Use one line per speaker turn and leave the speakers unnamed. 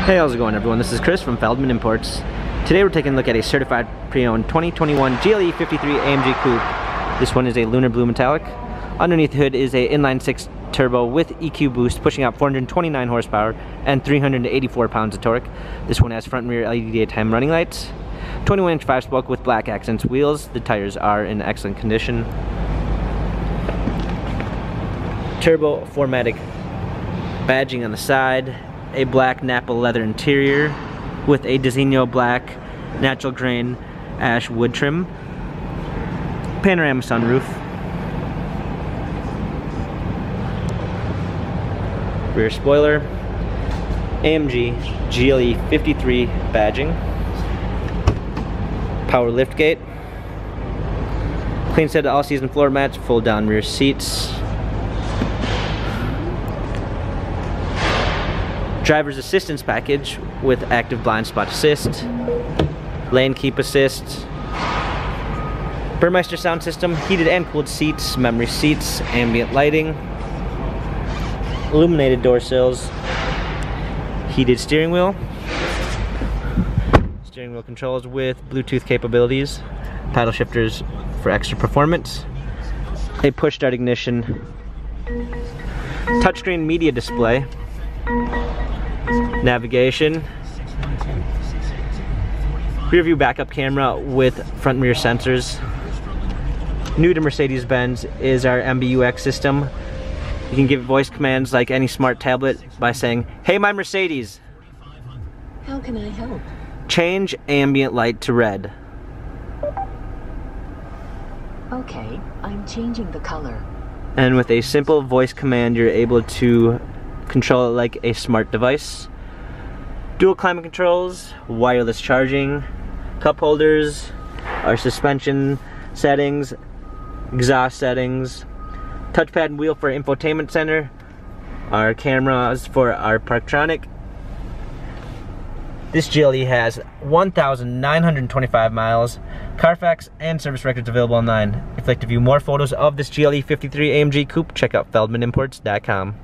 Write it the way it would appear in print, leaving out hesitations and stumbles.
Hey, how's it going everyone? This is Chris from Feldmann Imports. Today we're taking a look at a certified pre-owned 2021 GLE 53 AMG Coupe. This one is a lunar blue metallic. Underneath the hood is a inline 6 turbo with EQ boost, pushing out 429 horsepower and 384 pounds of torque. This one has front and rear LED daytime running lights, 21-inch 5-spoke with black accents wheels. The tires are in excellent condition. Turbo 4MATIC badging on the side. A black Napa leather interior with a Designo black natural grain ash wood trim. Panorama sunroof. Rear spoiler. AMG GLE 53 badging. Power liftgate. Clean set of all-season floor mats, fold down rear seats. Driver's assistance package with active blind spot assist, lane keep assist, Burmeister sound system, heated and cooled seats, memory seats, ambient lighting, illuminated door sills, heated steering wheel controls with Bluetooth capabilities, paddle shifters for extra performance, a push start ignition, touchscreen media display, navigation, rear view backup camera with front and rear sensors. New to Mercedes-Benz is our Mbux system. You can give voice commands like any smart tablet by saying, "Hey, my Mercedes,
how can I help?
Change ambient light to red."
Okay, I'm changing the color.
And with a simple voice command, you're able to control it like a smart device. Dual climate controls, wireless charging, cup holders, our suspension settings, exhaust settings, touchpad and wheel for infotainment center, our cameras for our Parktronic. This GLE has 1,925 miles, Carfax and service records available online. If you'd like to view more photos of this GLE 53 AMG Coupe, check out feldmannimports.com.